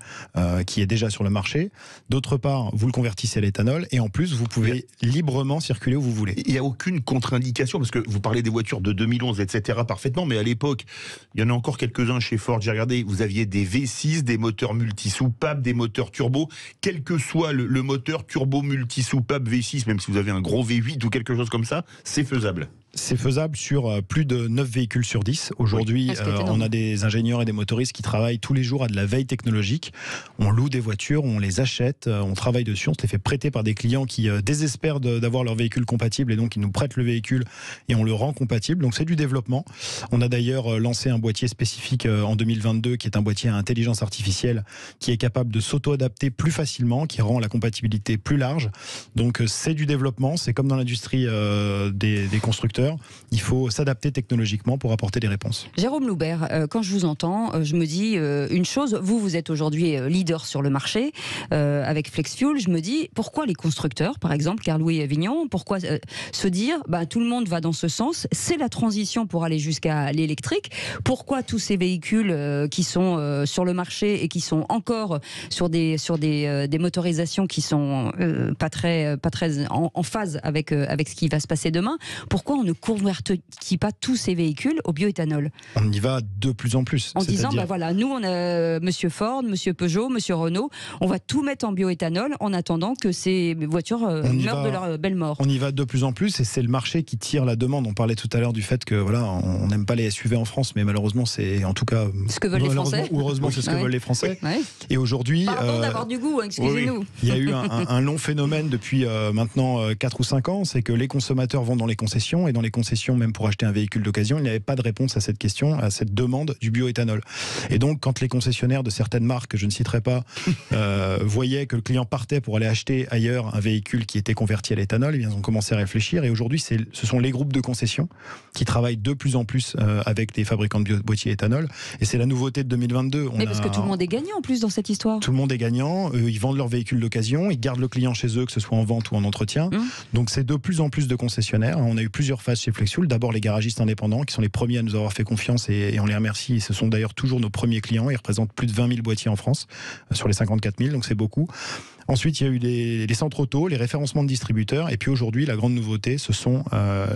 qui est déjà sur le marché, d'autre part, vous le convertissez à l'éthanol, et en plus, vous pouvez librement circuler où vous voulez. Il n'y a aucune contre-indication, parce que vous parlez des voitures de 2011, etc. parfaitement, mais à l'époque, il y en a encore quelques-uns chez Ford, j'ai regardé, vous aviez des V6, des moteurs multi-soupapes, des moteurs turbo, quel que soit le moteur turbo multi-soupape V6, même si vous avez un gros V8 ou quelque chose comme ça, c'est faisable. C'est faisable sur plus de 9 véhicules sur 10. Aujourd'hui, on a des ingénieurs et des motoristes qui travaillent tous les jours à de la veille technologique. On loue des voitures, on les achète, on travaille dessus, on se les fait prêter par des clients qui désespèrent d'avoir leur véhicule compatible, et donc ils nous prêtent le véhicule et on le rend compatible. Donc c'est du développement. On a d'ailleurs lancé un boîtier spécifique en 2022 qui est un boîtier à intelligence artificielle qui est capable de s'auto-adapter plus facilement, qui rend la compatibilité plus large. Donc c'est du développement, c'est comme dans l'industrie des constructeurs. constructeurs. Il faut s'adapter technologiquement pour apporter des réponses. Jérôme Loubert, quand je vous entends, je me dis une chose. Vous êtes aujourd'hui leader sur le marché avec FlexFuel. Je me dis, pourquoi les constructeurs, par exemple, Carl-Louis Avignon, pourquoi se dire, tout le monde va dans ce sens, c'est la transition pour aller jusqu'à l'électrique. Pourquoi tous ces véhicules qui sont sur le marché et qui sont encore sur des motorisations qui sont pas très en phase avec ce qui va se passer demain, pourquoi on ne convertit pas tous ces véhicules au bioéthanol? On y va de plus en plus. En disant, voilà, nous on a Monsieur Ford, Monsieur Peugeot, Monsieur Renault, on va tout mettre en bioéthanol en attendant que ces voitures meurent de leur belle mort. On y va de plus en plus et c'est le marché qui tire la demande. On parlait tout à l'heure du fait que voilà, on n'aime pas les SUV en France, mais malheureusement c'est en tout cas ce que veulent les Français. Heureusement c'est ce que veulent les Français. Ouais. Et aujourd'hui, pardon d'avoir du goût, excusez-nous. Oui. Il y a eu un long phénomène depuis maintenant 4 ou 5 ans, c'est que les consommateurs vont dans les concessions et dans les concessions, même pour acheter un véhicule d'occasion, il n'y avait pas de réponse à cette question, à cette demande du bioéthanol. Et donc quand les concessionnaires de certaines marques, que je ne citerai pas, voyaient que le client partait pour aller acheter ailleurs un véhicule qui était converti à l'éthanol, ils ont commencé à réfléchir et aujourd'hui ce sont les groupes de concessions qui travaillent de plus en plus avec des fabricants de boîtiers éthanol et c'est la nouveauté de 2022. Mais parce que tout le monde est gagnant en plus dans cette histoire. Tout le monde est gagnant, ils vendent leurs véhicules d'occasion, ils gardent le client chez eux, que ce soit en vente ou en entretien. Donc c'est de plus en plus de concessionnaires. On a eu plusieurs phases chez FlexFuel. D'abord les garagistes indépendants qui sont les premiers à nous avoir fait confiance et on les remercie. Ce sont d'ailleurs toujours nos premiers clients. Ils représentent plus de 20 000 boîtiers en France sur les 54 000, donc c'est beaucoup. Ensuite, il y a eu les centres auto, les référencements de distributeurs. Et puis aujourd'hui, la grande nouveauté, ce sont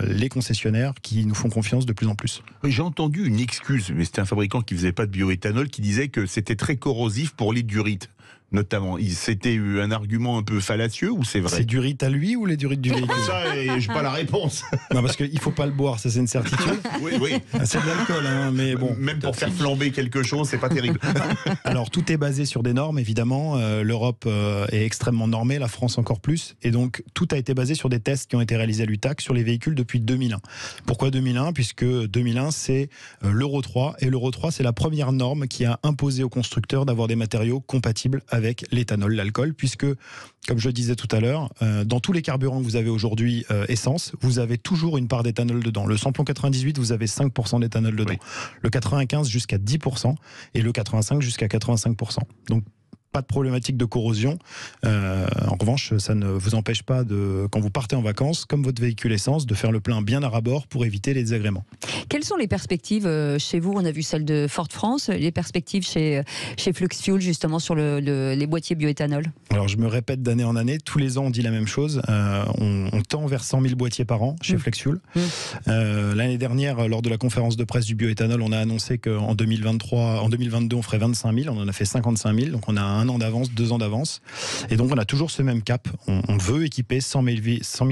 les concessionnaires qui nous font confiance de plus en plus. Oui, j'ai entendu une excuse, mais c'était un fabricant qui ne faisait pas de bioéthanol, qui disait que c'était très corrosif pour les durites. Notamment, c'était un argument un peu fallacieux ou c'est vrai? C'est durite à lui ou les durites du véhicule? Ça, j'ai pas la réponse. Non, parce qu'il faut pas le boire, ça c'est une certitude. Oui. C'est de l'alcool, hein, mais bon. Même pour faire flamber quelque chose, c'est pas terrible. Alors tout est basé sur des normes, évidemment. L'Europe est extrêmement normée, la France encore plus, et donc tout a été basé sur des tests qui ont été réalisés à l'UTAC sur les véhicules depuis 2001. Pourquoi 2001? Puisque 2001 c'est l'Euro 3 et l'Euro 3 c'est la première norme qui a imposé aux constructeurs d'avoir des matériaux compatibles avec l'éthanol, l'alcool, puisque, comme je le disais tout à l'heure, dans tous les carburants que vous avez aujourd'hui essence, vous avez toujours une part d'éthanol dedans. Le samplon 98, vous avez 5% d'éthanol dedans. Oui. Le 95 jusqu'à 10% et le 85 jusqu'à 85%. Donc, pas de problématique de corrosion. En revanche, ça ne vous empêche pas, quand vous partez en vacances, comme votre véhicule essence, de faire le plein bien à ras-bord pour éviter les désagréments. Quelles sont les perspectives chez vous? On a vu celle de Ford France, les perspectives chez FlexFuel justement sur les boîtiers bioéthanol. Alors je me répète d'année en année, tous les ans on dit la même chose. On tend vers 100 000 boîtiers par an chez FlexFuel. L'année dernière, lors de la conférence de presse du bioéthanol, on a annoncé qu'en 2022 on ferait 25 000, on en a fait 55 000, donc on a 1 an d'avance, 2 ans d'avance. Et donc on a toujours ce même cap. On veut équiper 100 000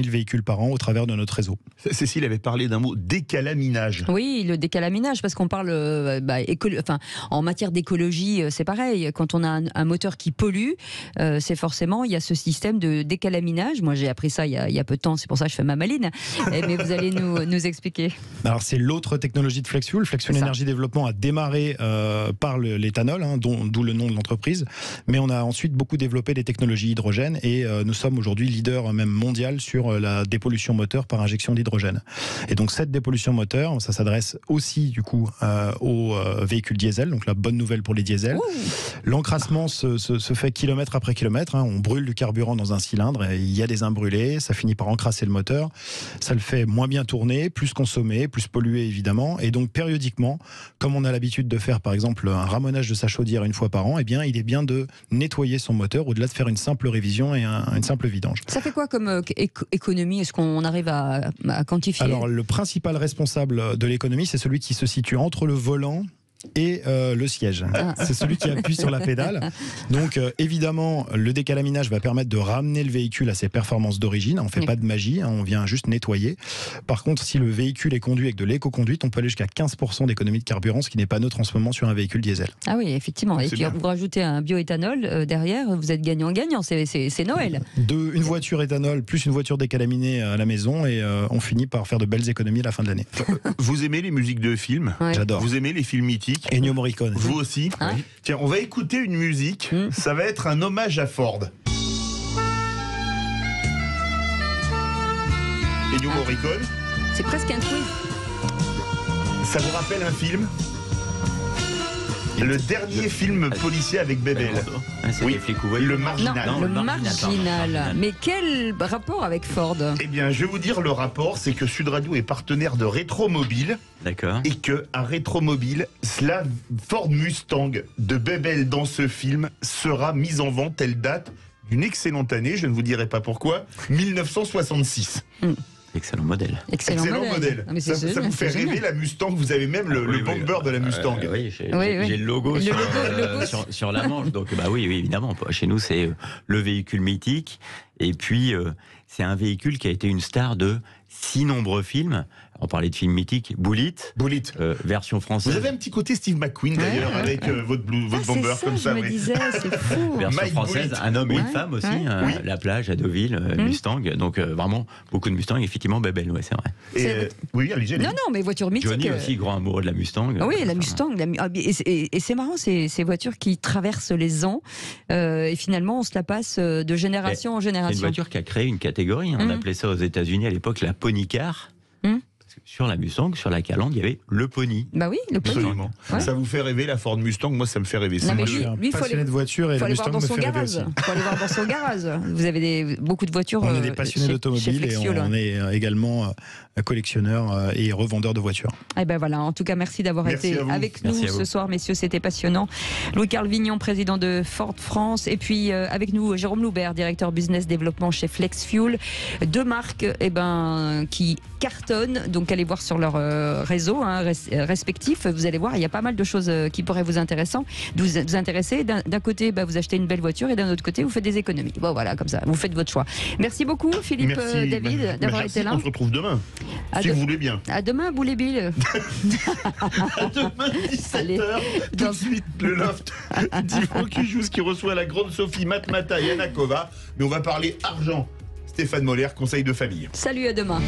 véhicules par an au travers de notre réseau. Cécile avait parlé d'un mot, décalaminage. Oui, le décalaminage, parce qu'on parle en matière d'écologie, c'est pareil. Quand on a un moteur qui pollue, c'est forcément, il y a ce système de décalaminage. Moi j'ai appris ça il y a peu de temps, c'est pour ça que je fais ma maline. Mais vous allez nous expliquer. Alors c'est l'autre technologie de FlexFuel. FlexFuel Énergie Développement a démarré par l'éthanol, d'où le nom de l'entreprise. Mais on a ensuite beaucoup développé des technologies hydrogène et nous sommes aujourd'hui leader même mondial sur la dépollution moteur par injection d'hydrogène. Et donc cette dépollution moteur, ça s'adresse aussi du coup aux véhicules diesel, donc la bonne nouvelle pour les diesels. L'encrassement se fait kilomètre après kilomètre, on brûle du carburant dans un cylindre et il y a des imbrûlés, ça finit par encrasser le moteur, ça le fait moins bien tourner, plus consommer, plus polluer évidemment, et donc périodiquement, comme on a l'habitude de faire par exemple un ramonage de sa chaudière une fois par an, eh bien il est bien de nettoyer son moteur au-delà de faire une simple révision et une simple vidange. Ça fait quoi comme économie? Est-ce qu'on arrive à quantifier? Alors le principal responsable de l'économie, c'est celui qui se situe entre le volant et le siège. C'est celui qui appuie sur la pédale. Donc évidemment, le décalaminage va permettre de ramener le véhicule à ses performances d'origine. On ne fait pas de magie, on vient juste nettoyer. Par contre, si le véhicule est conduit avec de l'éco-conduite, on peut aller jusqu'à 15% d'économie de carburant, ce qui n'est pas neutre en ce moment sur un véhicule diesel. Ah oui, effectivement. Et puis vous rajoutez un bioéthanol derrière, vous êtes gagnant-gagnant, c'est Noël. Une voiture éthanol plus une voiture décalaminée à la maison et on finit par faire de belles économies à la fin de l'année. Vous aimez les musiques de films? J'adore. Vous aimez les films mythiques? Ennio Morricone. Vous aussi? Oui. Tiens, on va écouter une musique. Ça va être un hommage à Ford. Ennio Morricone. C'est presque un quiz. Ça vous rappelle un film? Le dernier film policier avec Bébel. C'est Oui, les flics ou voyous. le Non, marginal. Non, le le marginal, marginal. pardon. Mais quel rapport avec Ford? Eh bien, je vais vous dire le rapport, c'est que Sud Radio est partenaire de Rétromobile D'accord. et que à Rétromobile, la Ford Mustang de Bébel dans ce film sera mise en vente. Elle date d'une excellente année, je ne vous dirai pas pourquoi, 1966. Excellent modèle. Excellent modèle. Ah, mais Ça c'est vous génial, fait c'est rêver génial. la Mustang, vous avez même le Oui, bumper de la Mustang. Oui, Oui, oui. j'ai le logo, Le sur, logo. sur la manche. Donc, bah oui, évidemment. Chez nous, c'est le véhicule mythique. Et puis, c'est un véhicule qui a été une star de si nombreux films. On parlait de films mythiques. Bullitt, version française. Vous avez un petit côté Steve McQueen d'ailleurs, avec votre bomber c'est comme ça. je me disais, c'est fou. Version Mike française, Bullitt. un homme et une Ouais, femme aussi. ouais. Oui. La plage à Deauville, Mustang. Donc, vraiment, beaucoup de Mustang. Effectivement, Bébel, ouais, c'est vrai. Et, oui, allez-y. Non, non, mais voiture mythique. Johnny aussi, grand amoureux de la Mustang. Ah oui, la Enfin, Mustang. Et c'est marrant, ces voitures qui traversent les ans. Et finalement, on se la passe de génération en C'est une génération. voiture qui a créé une catégorie. On appelait ça aux États-Unis à l'époque la pony car. Parce que sur la Mustang, sur la Calandre, il y avait le pony. Bah oui, le pony. Absolument. Ouais. Ça vous fait rêver la Ford Mustang? Moi, ça me fait rêver. Non, mais Je suis un lui, il faut passionné aller- de voiture et faut la aller voir Mustang dans me son fait rêver garage. aussi. Faut aller voir dans son garage. Vous avez beaucoup de voitures. On est des passionnés chez d'automobile et Flexfuel. on est également collectionneurs et revendeurs de voitures. Eh ben voilà, en tout cas, merci d'avoir Merci été à vous. avec Merci nous à vous. ce soir, messieurs, c'était passionnant. Louis-Carl Vignon, président de Ford France, et puis avec nous, Jérôme Loubert, directeur business développement chez Flexfuel. Deux marques qui cartonnent, donc allez voir sur leur réseau respectif. Vous allez voir, il y a pas mal de choses qui pourraient vous intéresser. D'un côté, vous achetez une belle voiture et d'un autre côté, vous faites des économies. Bon, voilà, comme ça, vous faites votre choix. Merci beaucoup, Philippe Merci, David, d'avoir merci, été là. on se retrouve demain, À si de- vous voulez bien. À demain, Boulet Bill. Demain, 17h, Allez. tout Dans- de suite, le loft d'Yvon Kijous qui reçoit la grande Sophie Matmata Yanakova. Mais on va parler argent. Stéphane Moller, conseil de famille. Salut, à demain.